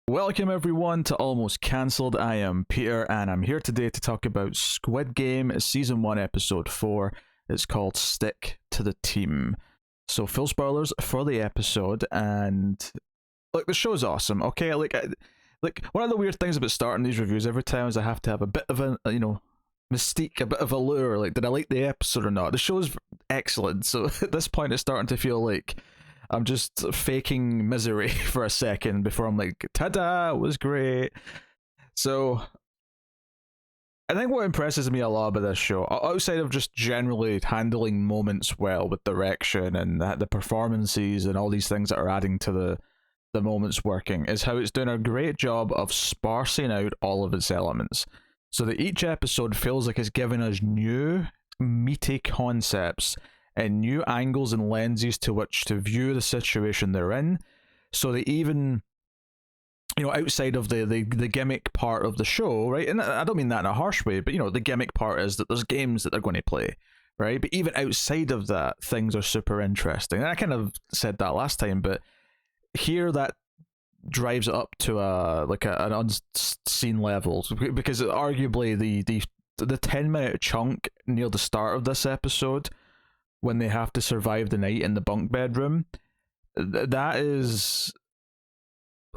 Welcome everyone to Almost Cancelled. I am Peter and I'm here today to talk about Squid Game Season 1 Episode 4. It's called Stick to the Team. So full spoilers for the episode, and look, the show's awesome, okay? Like one of the weird things about starting these reviews every time is I have to have a bit of a, mystique, a bit of allure, like did I like the episode or not? The show's excellent, so at this point it's starting to feel like I'm just faking misery for a second before I'm like, ta-da, it was great. So, I think what impresses me a lot about this show, outside of just generally handling moments well with direction and the performances and all these things that are adding to the moments working, is how it's doing a great job of sparsing out all of its elements. So that each episode feels like it's giving us new, meaty concepts and new angles and lenses to which to view the situation they're in, so that even, outside of the gimmick part of the show, right, and I don't mean that in a harsh way, but the gimmick part is that there's games that they're going to play, right, but even outside of that, things are super interesting. And I kind of said that last time, but here that drives it up to an unseen level, because arguably the 10-minute chunk near the start of this episode, when they have to survive the night in the bunk bedroom, that is,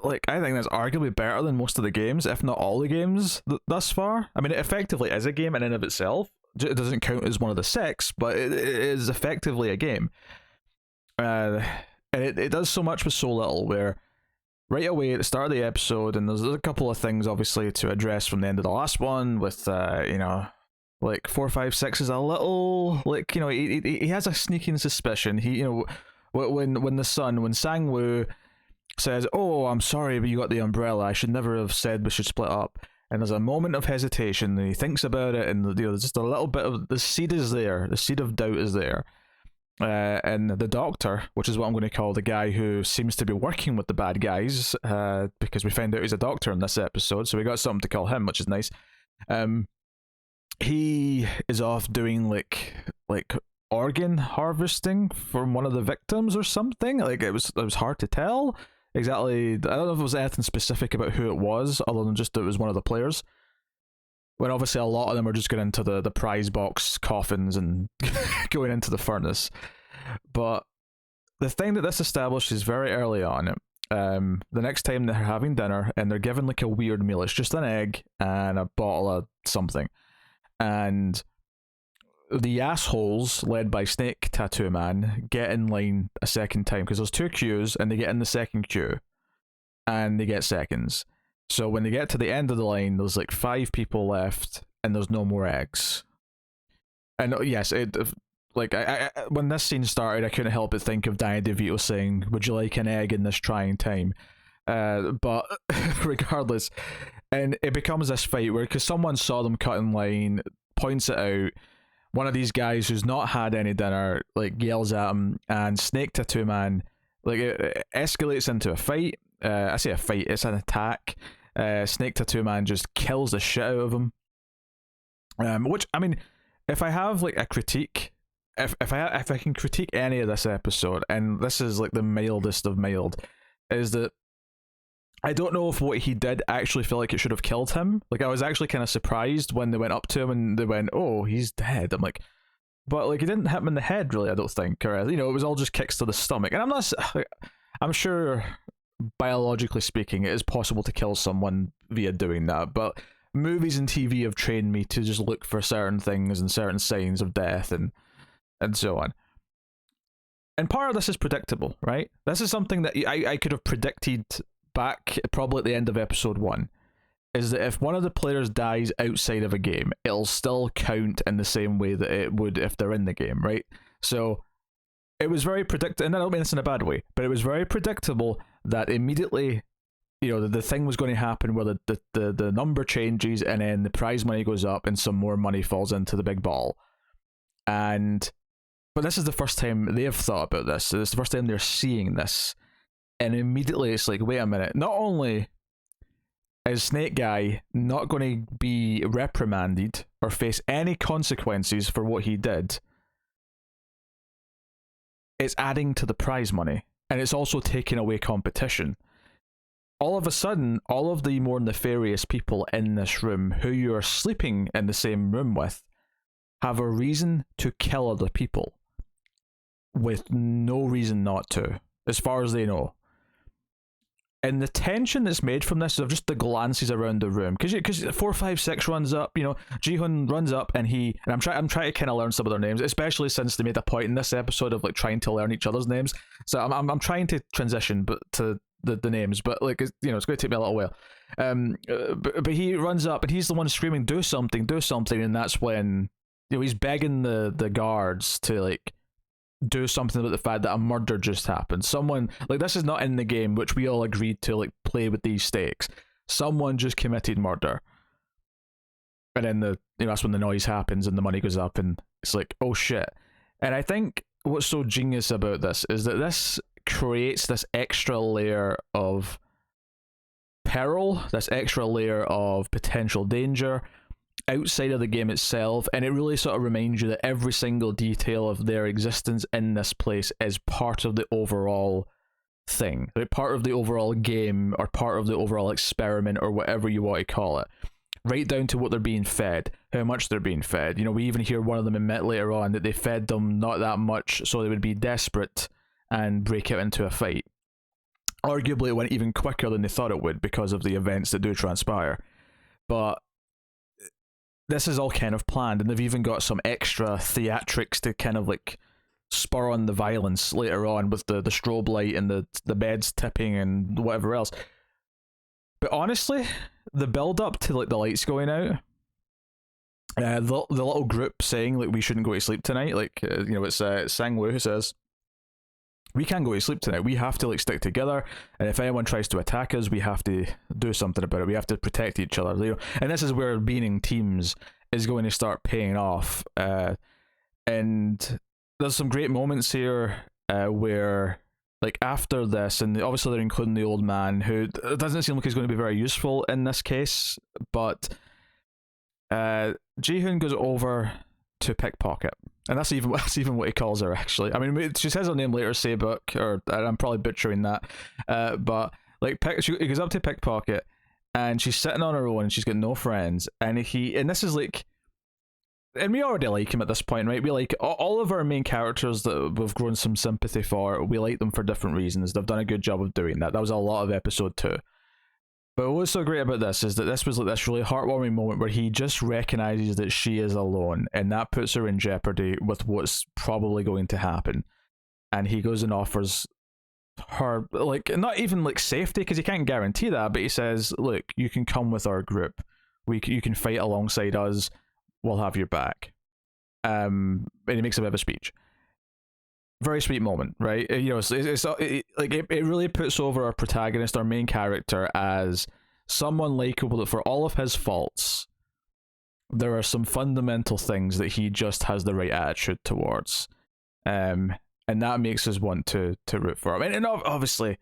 like, I think that's arguably better than most of the games, if not all the games thus far. I mean, it effectively is a game in and of itself. It doesn't count as one of the six, but it is effectively a game. And it does so much with so little, where right away at the start of the episode, and there's a couple of things obviously to address from the end of the last one with, like 4, 5, 6 is a little, like, he has a sneaking suspicion. He, when Sang-woo says, "Oh, I'm sorry, but you got the umbrella. I should never have said we should split up." And there's a moment of hesitation, and he thinks about it, and there's just a little bit of the seed is there. The seed of doubt is there. And the doctor, which is what I'm going to call the guy who seems to be working with the bad guys, because we find out he's a doctor in this episode, so we got something to call him, which is nice. He is off doing like organ harvesting from one of the victims or something. Like it was hard to tell exactly. I don't know if it was anything specific about who it was, other than just that it was one of the players. When obviously a lot of them are just going into the prize box coffins and going into the furnace. But the thing that this establishes very early on, the next time they're having dinner and they're given like a weird meal, it's just an egg and a bottle of something. And the assholes, led by Snake Tattoo Man, get in line a second time, because there's 2 queues, and they get in the second queue, and they get seconds. So when they get to the end of the line, there's like 5 people left, and there's no more eggs. And yes, when this scene started, I couldn't help but think of Danny DeVito saying, "Would you like an egg in this trying time?" But regardless, and it becomes this fight where, because someone saw them cut in line, points it out, one of these guys who's not had any dinner like yells at him, and Snake Tattoo Man, like, it escalates into a fight. I say a fight, it's an attack. Snake Tattoo Man just kills the shit out of him. Which, I mean, if I have like a critique, if I can critique any of this episode, and this is like the mildest of mild, is that I don't know if what he did actually feel like it should have killed him. Like, I was actually kind of surprised when they went up to him and they went, "Oh, he's dead." I'm like, but like, he didn't hit him in the head, really, I don't think. Or, it was all just kicks to the stomach. And I'm sure, biologically speaking, it is possible to kill someone via doing that. But movies and TV have trained me to just look for certain things and certain signs of death and so on. And part of this is predictable, right? This is something that I could have predicted back probably at the end of episode 1, is that if one of the players dies outside of a game, it'll still count in the same way that it would if they're in the game, right? So it was very predictable, and I don't mean this in a bad way, but it was very predictable that immediately, the thing was going to happen where the number changes, and then the prize money goes up and some more money falls into the big ball. But this is the first time they've thought about this. It's the first time they're seeing this. And immediately it's like, wait a minute, not only is Snake Guy not going to be reprimanded or face any consequences for what he did, it's adding to the prize money, and it's also taking away competition. all of a sudden, all of the more nefarious people in this room who you are sleeping in the same room with have a reason to kill other people with no reason not to, as far as they know. And the tension that's made from this of just the glances around the room, because 456 runs up, Ji-hoon runs up, and I'm trying to kind of learn some of their names, especially since they made a point in this episode of like trying to learn each other's names. So I'm trying to transition, but to the names, but like it's going to take me a little while. But he runs up and he's the one screaming, do something, and that's when he's begging the guards to like do something about the fact that a murder just happened. Someone, like, this is not in the game, which we all agreed to like play with these stakes. Someone just committed murder, and then that's when the noise happens and the money goes up, and it's like, oh shit. And I think what's so genius about this is that this creates this extra layer of peril, this extra layer of potential danger outside of the game itself, and it really sort of reminds you that every single detail of their existence in this place is part of the overall thing, right? Part of the overall game, or part of the overall experiment, or whatever you want to call it, right down to what they're being fed, how much they're being fed. We even hear one of them admit later on that they fed them not that much so they would be desperate and break out into a fight. Arguably it went even quicker than they thought it would because of the events that do transpire, but this is all kind of planned, and they've even got some extra theatrics to kind of like spur on the violence later on with the strobe light and the beds tipping and whatever else. But honestly, the build up to like the lights going out, the little group saying like we shouldn't go to sleep tonight, like it's Sang-woo who says we can't go to sleep tonight, we have to like stick together, and if anyone tries to attack us, we have to do something about it, we have to protect each other, and this is where being in teams is going to start paying off. And there's some great moments here where like after this, and obviously they're including the old man, who doesn't seem like he's going to be very useful in this case, but Ji-hoon goes over to pickpocket, and that's even what he calls her, actually. I mean, she says her name later, Saebuk, or I'm probably butchering that, but like he goes up to pickpocket, and she's sitting on her own, and she's got no friends, and this is like, and we already like him at this point, right? We like all of our main characters that we've grown some sympathy for. We like them for different reasons. They've done a good job of doing that. That was a lot of episode 2. But what's so great about this is that this was like this really heartwarming moment where he just recognizes that she is alone, and that puts her in jeopardy with what's probably going to happen. And he goes and offers her, like, not even like safety, because he can't guarantee that, but he says, look, you can come with our group, you can fight alongside us, we'll have your back. And he makes a bit of a speech. Very sweet moment, right? It really puts over our protagonist, our main character, as someone likable that for all of his faults, there are some fundamental things that he just has the right attitude towards. And that makes us want to root for him. And obviously,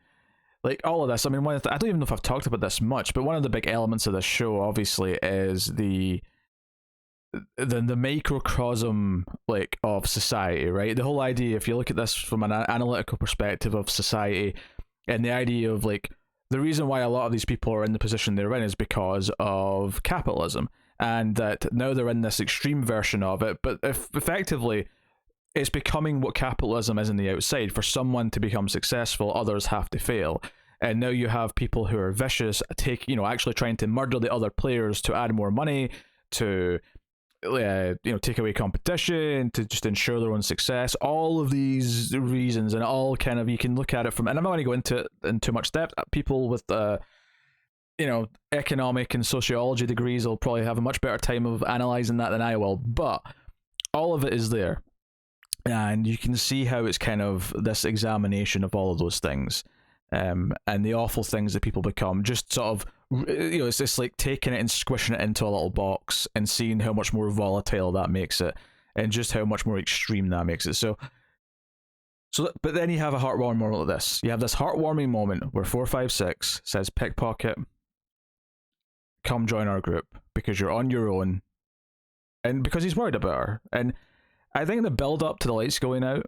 like all of this, I mean, I don't even know if I've talked about this much, but one of the big elements of this show, obviously, is the microcosm like of society, right? The whole idea, if you look at this from an analytical perspective of society, and the idea of like the reason why a lot of these people are in the position they're in is because of capitalism, and that now they're in this extreme version of it, but if effectively it's becoming what capitalism is in the outside. For someone to become successful, others have to fail. And now you have people who are vicious, actually trying to murder the other players to add more money, to take away competition, to just ensure their own success. All of these reasons, and all kind of, you can look at it from, and I'm not going to go into it in too much depth. People with economic and sociology degrees will probably have a much better time of analyzing that than I will, but all of it is there, and you can see how it's kind of this examination of all of those things, and the awful things that people become, just sort of, it's just like taking it and squishing it into a little box and seeing how much more volatile that makes it, and just how much more extreme that makes it. So but then you have a heartwarming moment like this. You have this heartwarming moment where 456 says, pickpocket, come join our group because you're on your own, and because he's worried about her. And I think the build up to the lights going out,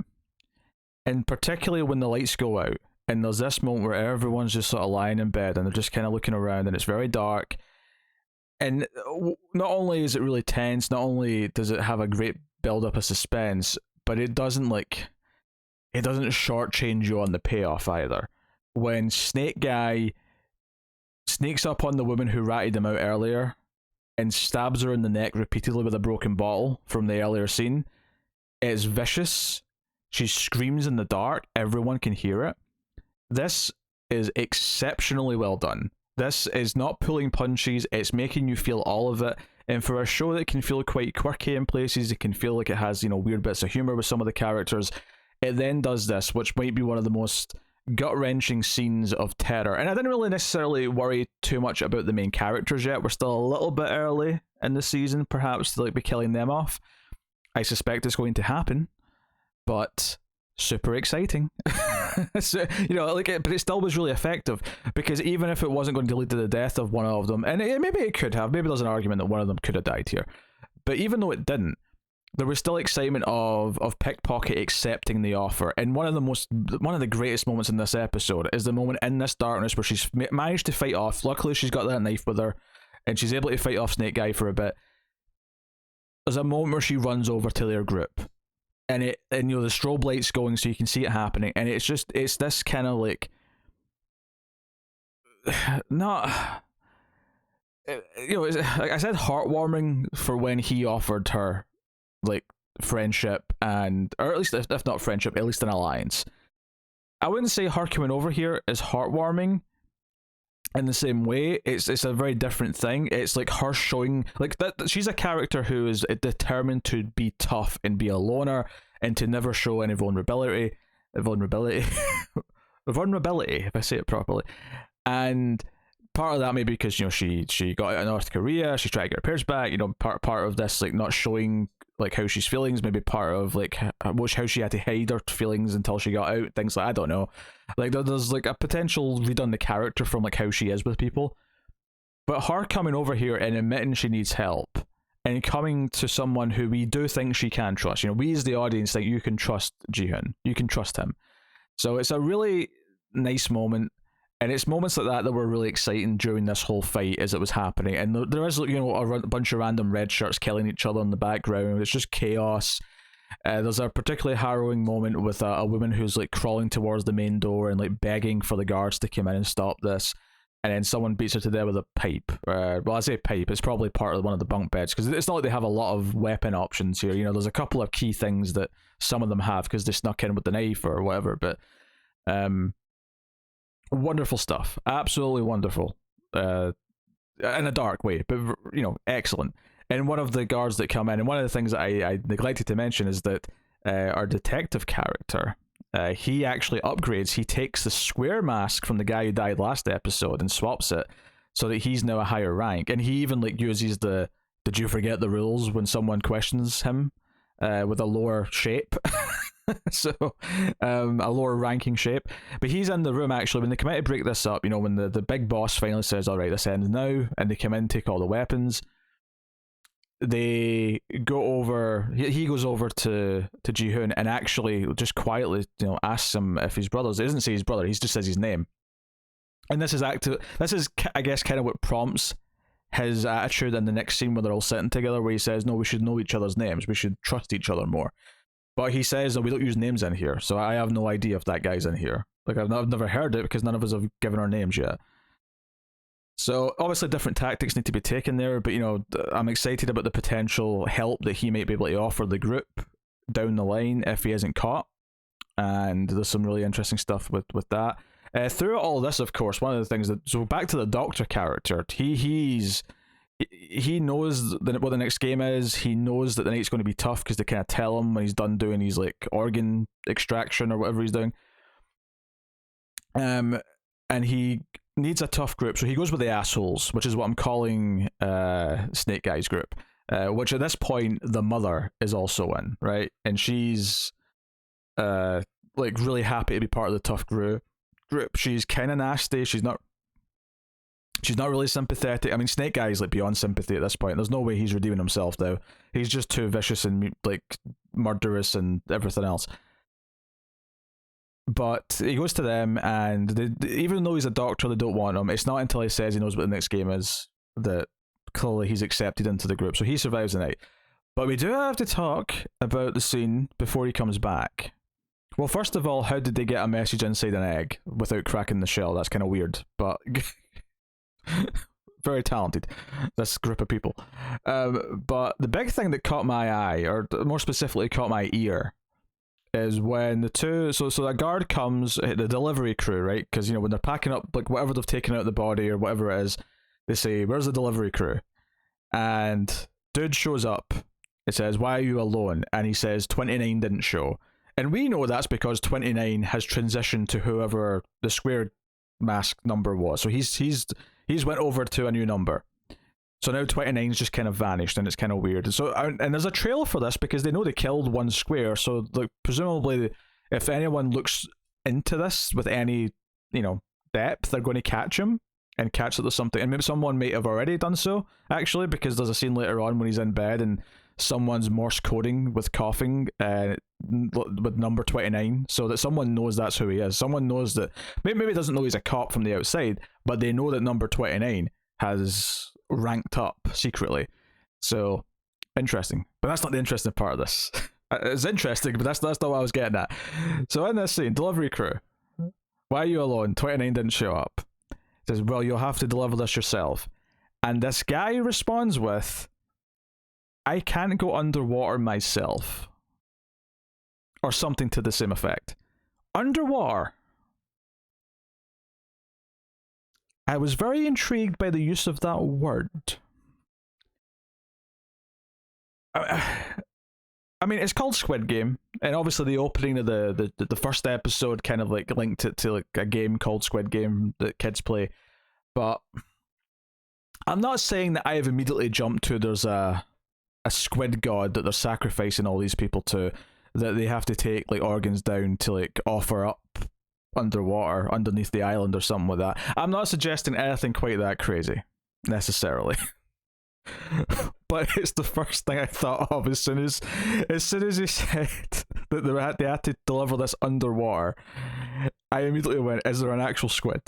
and particularly when the lights go out, And there's this moment where everyone's just sort of lying in bed and they're just kind of looking around, and it's very dark. And not only is it really tense, not only does it have a great build up of suspense, but it doesn't shortchange you on the payoff either. When Snake Guy sneaks up on the woman who ratted him out earlier and stabs her in the neck repeatedly with a broken bottle from the earlier scene, it's vicious. She screams in the dark, everyone can hear it. This is exceptionally well done. This is not pulling punches, it's making you feel all of it. And for a show that can feel quite quirky in places, it can feel like it has, weird bits of humor with some of the characters, it then does this, which might be one of the most gut-wrenching scenes of terror. And I didn't really necessarily worry too much about the main characters yet. We're still a little bit early in the season, perhaps, to be killing them off. I suspect it's going to happen, but super exciting. So, but it still was really effective, because even if it wasn't going to lead to the death of one of them, and maybe it could have, maybe there's an argument that one of them could have died here, but even though it didn't, there was still excitement of Pickpocket accepting the offer. And one of the greatest moments in this episode is the moment in this darkness where she's managed to fight off. Luckily, she's got that knife with her, and she's able to fight off Snake Guy for a bit. There's a moment where she runs over to their group, and the strobe light's going so you can see it happening, and it's this kind of not, like I said, heartwarming for when he offered her friendship, or at least if not friendship, at least an alliance. I wouldn't say her coming over here is heartwarming in the same way. It's a very different thing. It's like her showing that she's a character who is determined to be tough and be a loner and to never show any vulnerability, if I say it properly. And part of that maybe because she got out of North Korea, she's trying to get her parents back. Part of this not showing how she's feeling, maybe part of how she had to hide her feelings until she got out, things I don't know. There's a potential read on the character from how she is with people. But her coming over here and admitting she needs help and coming to someone who we do think she can trust, we as the audience think you can trust Ji-hoon, you can trust him. So it's a really nice moment. And it's moments like that were really exciting during this whole fight as it was happening. And there is, a bunch of random red shirts killing each other in the background. It's just chaos. There's a particularly harrowing moment with a woman who's crawling towards the main door and begging for the guards to come in and stop this. And then someone beats her to death with a pipe. Well, I say pipe, it's probably part of one of the bunk beds, because it's not like they have a lot of weapon options here. There's a couple of key things that some of them have because they snuck in with the knife or whatever. But wonderful stuff, absolutely wonderful, in a dark way, but excellent. And one of the guards that come in, and one of the things that I neglected to mention is that our detective character, he actually upgrades. He takes the square mask from the guy who died last episode and swaps it so that he's now a higher rank. And he even uses the "did you forget the rules" when someone questions him, with a lower shape. So a lower ranking shape. But he's in the room actually when they come out to break this up, when the big boss finally says, all right, this ends now, and they come in, take all the weapons. They go over, he goes over to Ji-hoon and actually just quietly asks him if he's brothers. He doesn't say his brother, he just says his name. And this is I guess kind of what prompts his attitude in the next scene where they're all sitting together, where he says, no, we should know each other's names, we should trust each other more. But he says that we don't use names in here, so I have no idea if that guy's in here. I've never heard it because none of us have given our names yet. So obviously different tactics need to be taken there, but I'm excited about the potential help that he might be able to offer the group down the line if he isn't caught. And there's some really interesting stuff with that. Through all this, of course, one of the things so back to the Doctor character, he knows what the next game is. He knows that the night's going to be tough because they kind of tell him when he's done doing his organ extraction or whatever he's doing. And he needs a tough group, so he goes with the assholes, which is what I'm calling Snake Guy's group. Which at this point the mother is also in, right? And she's really happy to be part of the tough group. She's kind of nasty. She's not really sympathetic. I mean, Snake Guy is beyond sympathy at this point. There's no way he's redeeming himself now. He's just too vicious and murderous and everything else. But he goes to them, and even though he's a doctor, they don't want him. It's not until he says he knows what the next game is that clearly he's accepted into the group. So he survives the night. But we do have to talk about the scene before he comes back. Well, first of all, how did they get a message inside an egg without cracking the shell? That's kind of weird, but very talented, this group of people. But the big thing that caught my eye, or more specifically caught my ear, is when the two, so a guard comes, the delivery crew, right? Because, you know, when they're packing up, like, whatever they've taken out of the body or whatever it is, they say, where's the delivery crew? And dude shows up. It says, why are you alone? And he says, 29 didn't show. And we know that's because 29 has transitioned to whoever the square mask number was. So he's went over to a new number. So now 29's just kind of vanished, and it's kind of weird. And there's a trail for this because they know they killed one square. So like, presumably, if anyone looks into this with any, you know, depth, they're going to catch him and catch that there's something. And maybe someone might have already done so, actually, because there's a scene later on when he's in bed and someone's Morse coding with coughing with number 29, so that someone knows that's who he is. Someone knows that, maybe doesn't know he's a cop from the outside, but they know that number 29 has ranked up secretly. So interesting, but that's not the interesting part of this. It's interesting, but that's not what I was getting at. So in this scene, delivery crew, why are you alone? 29 didn't show up. It says, well, you'll have to deliver this yourself. And this guy responds with, I can't go underwater myself. Or something to the same effect. Underwater. I was very intrigued by the use of that word. I mean, it's called Squid Game, and obviously the opening of the first episode kind of like linked it to like a game called Squid Game that kids play. But I'm not saying that I have immediately jumped to there's a squid god that they're sacrificing all these people to, that they have to take like organs down to like offer up underwater underneath the island or something like that. I'm not suggesting anything quite that crazy necessarily. But it's the first thing I thought of as soon as he said that they had to deliver this underwater. I immediately went, is there an actual squid?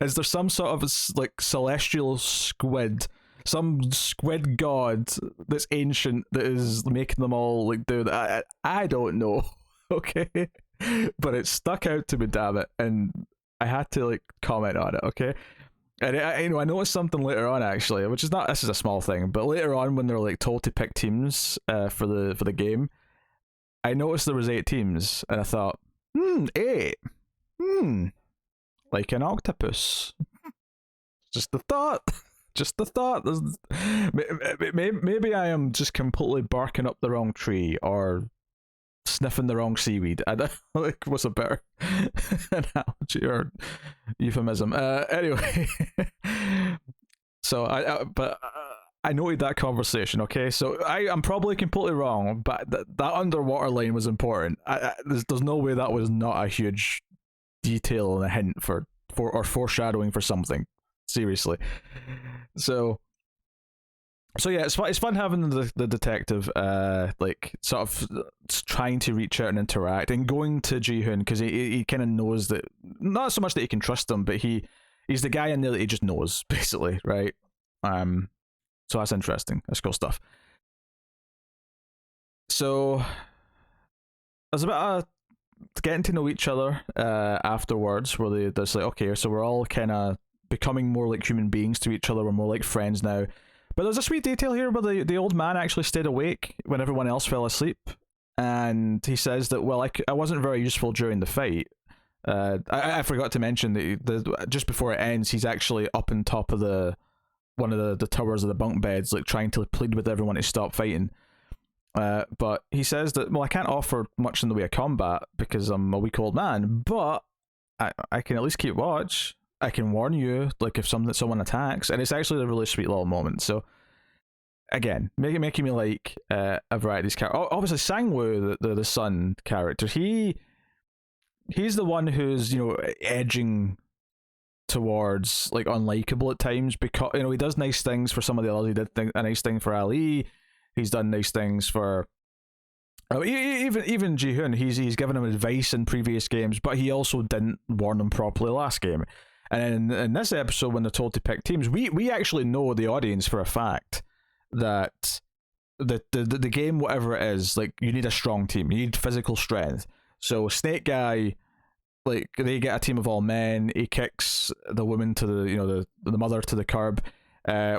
Is there some sort of like celestial squid, some squid god that's ancient that is making them all like do that? I don't know. Okay, but it stuck out to me, damn it, and I had to like comment on it. Okay. And I noticed something later on, actually, which is not, this is a small thing, but later on when they're like told to pick teams for the game, I noticed there was 8 teams, and I thought, 8, like an octopus. Just the thought. Maybe I am just completely barking up the wrong tree or sniffing the wrong seaweed. I don't like what's a better analogy or euphemism. Anyway, so I noted that conversation. Okay, so I'm probably completely wrong, but that underwater line was important. There's no way that was not a huge detail and a hint for or foreshadowing for something. Seriously. So yeah, it's fun having the detective like sort of trying to reach out and interact and going to Ji-hoon because he kind of knows that, not so much that he can trust him, but he's the guy in there that he just knows, basically, right? So that's interesting. That's cool stuff. So there's a bit of getting to know each other afterwards, where there's like, okay, so we're all kind of becoming more like human beings to each other. We're more like friends now. But there's a sweet detail here where the old man actually stayed awake when everyone else fell asleep. And he says that, well, I wasn't very useful during the fight. I forgot to mention that just before it ends, he's actually up on top of one of the towers of the bunk beds, like trying to plead with everyone to stop fighting. But he says that, well, I can't offer much in the way of combat because I'm a weak old man, but I can at least keep watch. I can warn you, like, if someone attacks, and it's actually a really sweet little moment. So, again, making me like a variety of these characters. Obviously, Sang-woo, the son character, he's the one who's, you know, edging towards like unlikable at times, because, you know, he does nice things for some of the others. He did a nice thing for Ali. He's done nice things for Even Ji-hoon, he's given him advice in previous games, but he also didn't warn him properly last game. And in this episode, when they're told to pick teams, we actually know, the audience, for a fact that the game, whatever it is, like, you need a strong team, you need physical strength. So Snake Guy, like, they get a team of all men. He kicks the woman to the mother to the curb,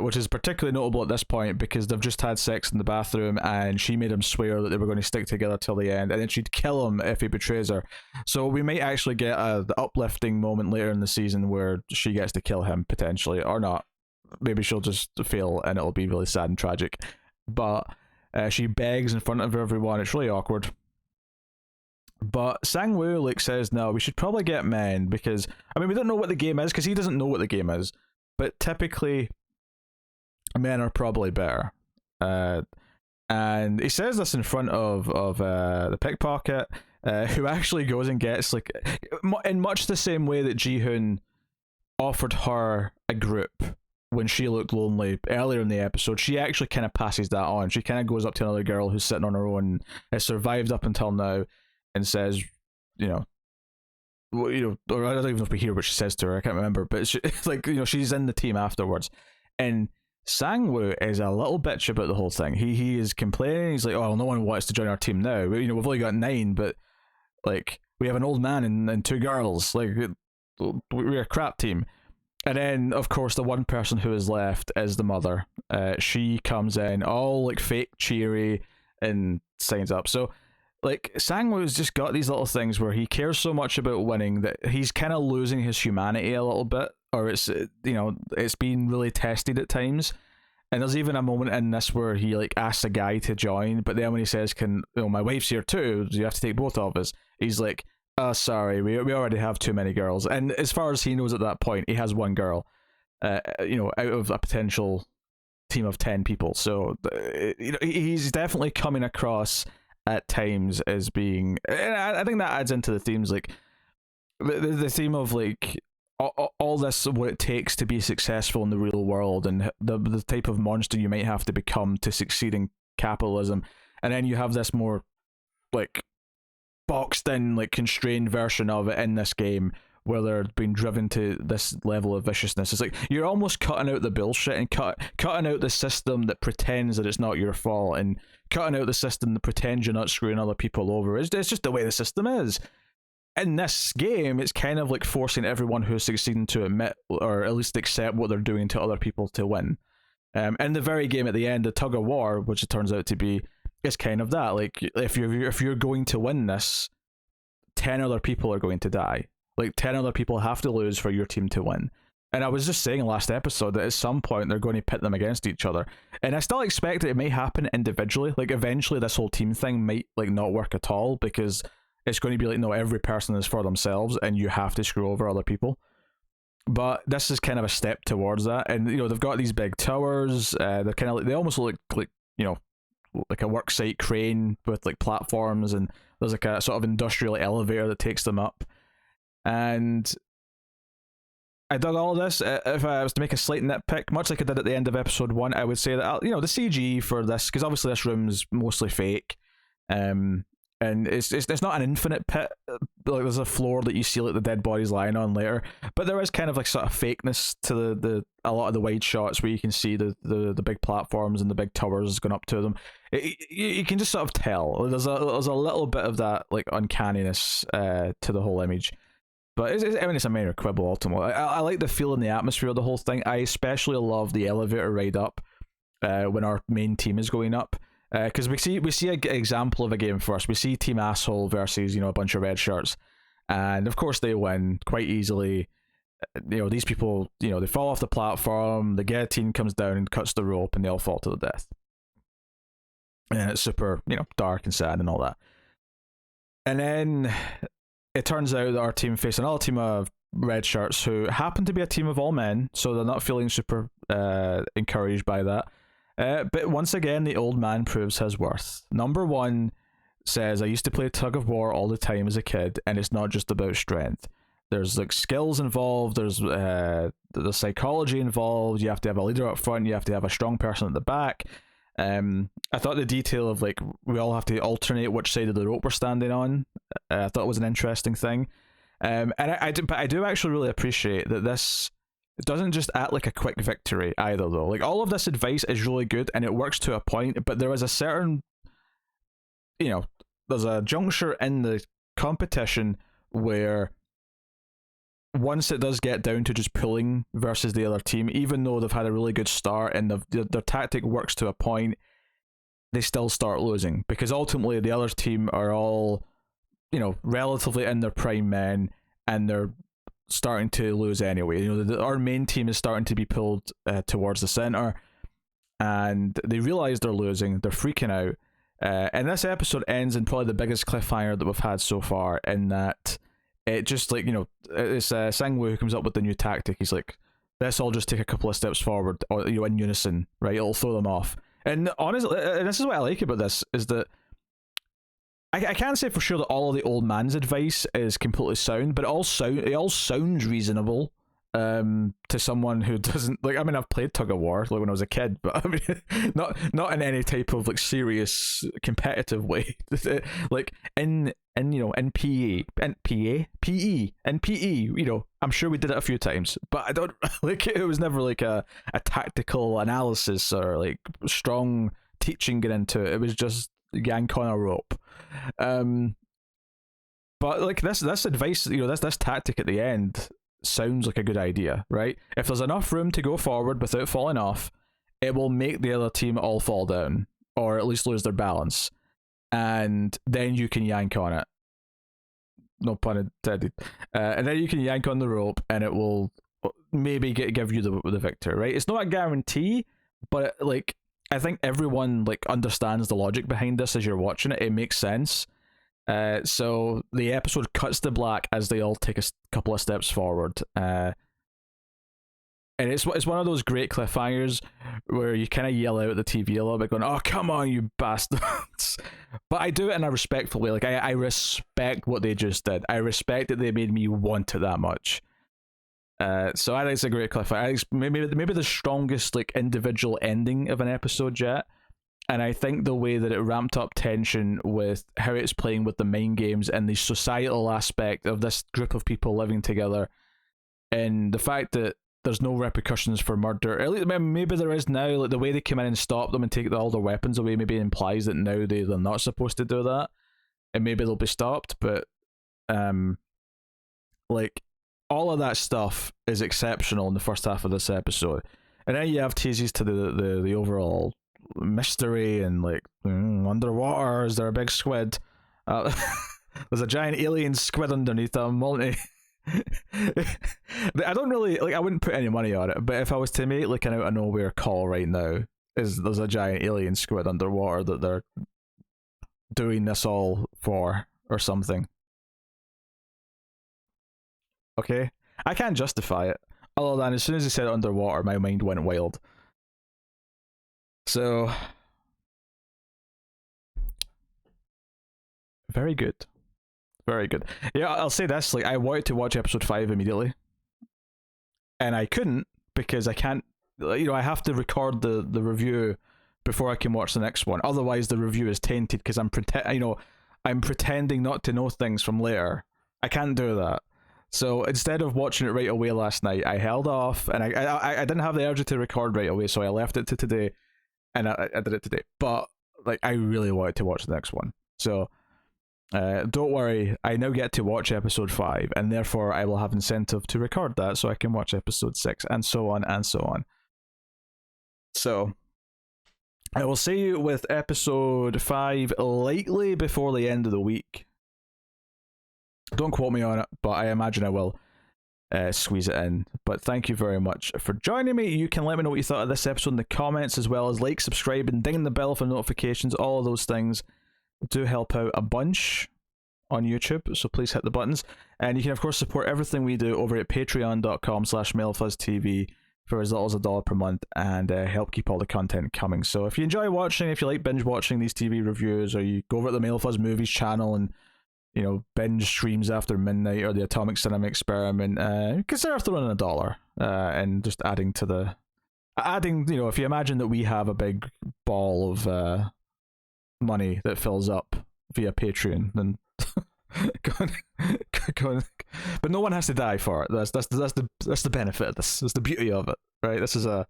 which is particularly notable at this point because they've just had sex in the bathroom and she made him swear that they were going to stick together till the end, and then she'd kill him if he betrays her. So we might actually get the uplifting moment later in the season where she gets to kill him, potentially, or not. Maybe she'll just fail and it'll be really sad and tragic. But she begs in front of everyone. It's really awkward. But Sang-woo like says, no, we should probably get men because, I mean, we don't know what the game is because he doesn't know what the game is. But typically, men are probably better. And he says this in front of the pickpocket, who actually goes and gets, like, in much the same way that Ji-hoon offered her a group when she looked lonely earlier in the episode. She actually kind of passes that on. She kind of goes up to another girl who's sitting on her own, has survived up until now, and says, or I don't even know if we hear what she says to her, I can't remember, but it's like, she's in the team afterwards. And Sang-woo is a little bitch about the whole thing. He is complaining. He's like, oh, no one wants to join our team now. We've only got 9, but, like, we have an old man and 2 girls. Like, we're a crap team. And then, of course, the one person who is left is the mother. She comes in all, like, fake cheery and signs up. So, like, Sang-woo's just got these little things where he cares so much about winning that he's kind of losing his humanity a little bit, or it's being really tested at times. And there's even a moment in this where he, like, asks a guy to join, but then when he says, my wife's here too, do you have to take both of us? He's like, oh, sorry, we already have too many girls. And as far as he knows at that point, he has 1 girl, out of a potential team of 10 people. So, he's definitely coming across at times as being, and I think that adds into the themes, like the theme of, like, all this, what it takes to be successful in the real world, and the type of monster you might have to become to succeed in capitalism. And then you have this more, like, boxed in, like, constrained version of it in this game where they're being driven to this level of viciousness. It's like you're almost cutting out the bullshit and cutting out the system that pretends that it's not your fault, and cutting out the system that pretends you're not screwing other people over. It's just the way the system is. In this game, it's kind of like forcing everyone who's succeeding to admit, or at least accept, what they're doing to other people to win. In the very game at the end, the tug of war, which it turns out to be, is kind of that. Like, if you're going to win this, 10 other people are going to die. Like, 10 other people have to lose for your team to win. And I was just saying last episode that at some point they're going to pit them against each other. And I still expect that it may happen individually. Like, eventually this whole team thing might, like, not work at all, because it's going to be like, no, every person is for themselves and you have to screw over other people. But this is kind of a step towards that. And, they've got these big towers. They're kind of like, they almost look like like a worksite crane with, like, platforms, and there's, like, a sort of industrial elevator that takes them up. And I dug all of this. If I was to make a slight nitpick, much like I did at the end of episode 1, I would say that, the CG for this, because obviously this room's mostly fake, and it's not an infinite pit. Like, there's a floor that you see, like, the dead bodies lying on later, but there is kind of, like, sort of fakeness to the a lot of the wide shots where you can see the big platforms and the big towers going up to them. You can just sort of tell there's a little bit of that, like, uncanniness to the whole image. But it's a minor quibble ultimately. I like the feel and the atmosphere of the whole thing. I especially love the elevator ride up when our main team is going up. Because we see an example of a game first. We see Team Asshole versus, a bunch of red shirts. And of course they win quite easily. These people, they fall off the platform, the guillotine comes down and cuts the rope, and they all fall to the death. And it's super, dark and sad and all that. And then it turns out that our team faced another team of red shirts who happen to be a team of all men, so they're not feeling super encouraged by that. But once again, the old man proves his worth. Number 1 says, I used to play tug of war all the time as a kid, and it's not just about strength. There's, like, skills involved, there's the psychology involved, you have to have a leader up front, you have to have a strong person at the back, I thought the detail of like we all have to alternate which side of the rope we're standing on. I thought it was an interesting thing. And but I do actually really appreciate that this doesn't just act like a quick victory either, though. Like all of this advice is really good and it works to a point, but there is a certain, there's a juncture in the competition where once it does get down to just pulling versus the other team, even though they've had a really good start and their tactic works to a point, they still start losing because ultimately the other team are all, relatively in their prime men and they're starting to lose anyway. Our main team is starting to be pulled towards the center and they realize they're losing, they're freaking out. And this episode ends in probably the biggest cliffhanger that we've had so far, in that it just like, it's Sangwoo who comes up with the new tactic. He's like, let's all just take a couple of steps forward, or in unison, right? It'll throw them off. And honestly, and this is what I like about this, is that I can't say for sure that all of the old man's advice is completely sound, but it all sounds reasonable to someone who doesn't like. I mean, I've played tug of war like when I was a kid, but I mean, not in any type of like serious competitive way. Like in PE, I'm sure we did it a few times, but I don't like it was never like a tactical analysis or like strong teaching get into it. It was just yank on a rope. But like this advice, this tactic at the end sounds like a good idea, right? If there's enough room to go forward without falling off, it will make the other team all fall down or at least lose their balance, and then you can yank on it. No pun intended. And then you can yank on the rope, and it will maybe give you the victor, right? It's not a guarantee, but like I think everyone like understands the logic behind this as you're watching it. It makes sense. So the episode cuts to black as they all take a couple of steps forward. And it's one of those great cliffhangers where you kind of yell out at the TV a little bit, going, "Oh, come on, you bastards!" But I do it in a respectful way. Like I respect what they just did. I respect that they made me want it that much. So I think it's a great cliffhanger. I think maybe the strongest like individual ending of an episode yet. And I think the way that it ramped up tension with how it's playing with the mind games and the societal aspect of this group of people living together, and the fact that there's no repercussions for murder. At least maybe there is now. Like the way they come in and stop them and take all their weapons away, maybe implies that now they're not supposed to do that, and maybe they'll be stopped. But like all of that stuff is exceptional in the first half of this episode, and then you have teases to the overall mystery and like underwater. Is there a big squid? There's a giant alien squid underneath a multi. I don't really like. I wouldn't put any money on it, but if I was to make like an out of nowhere call right now, there's a giant alien squid underwater that they're doing this all for or something. Okay, I can't justify it. Other than as soon as he said underwater, my mind went wild. So, very good. Very good. Yeah, I'll say this, like, I wanted to watch episode 5 immediately. And I couldn't, because I can't, I have to record the review before I can watch the next one. Otherwise, the review is tainted, because I'm pretending not to know things from later. I can't do that. So instead of watching it right away last night, I held off, and I didn't have the urge to record right away, so I left it to today. And I did it today, but like I really wanted to watch the next one. So don't worry, I now get to watch episode 5, and therefore I will have incentive to record that so I can watch episode 6, and so on and so on. So I will see you with episode 5 likely before the end of the week. Don't quote me on it, but I imagine I will squeeze it in. But thank you very much for joining me. You can let me know what you thought of this episode in the comments, as well as like, subscribe, and ding the bell for notifications. All of those things do help out a bunch on YouTube, so please hit the buttons. And you can of course support everything we do over at patreon.com/MailFuzzTV for as little as $1 per month, and help keep all the content coming. So if you enjoy watching, if you like binge watching these TV reviews, or you go over to the MailFuzz Movies channel and binge streams after midnight, or the Atomic Cinema Experiment, consider throwing in $1 and just adding to the Adding, if you imagine that we have a big ball of money that fills up via Patreon, then go on, go on. But no one has to die for it. That's the benefit of this. That's the beauty of it, right? This is a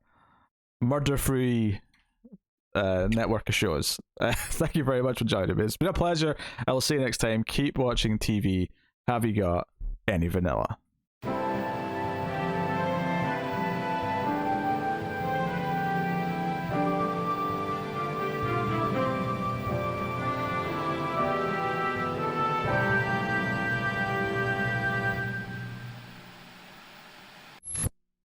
murder-free network of shows. Thank you very much for joining me. It's been a pleasure. I will see you next time. Keep watching TV. Have you got any vanilla?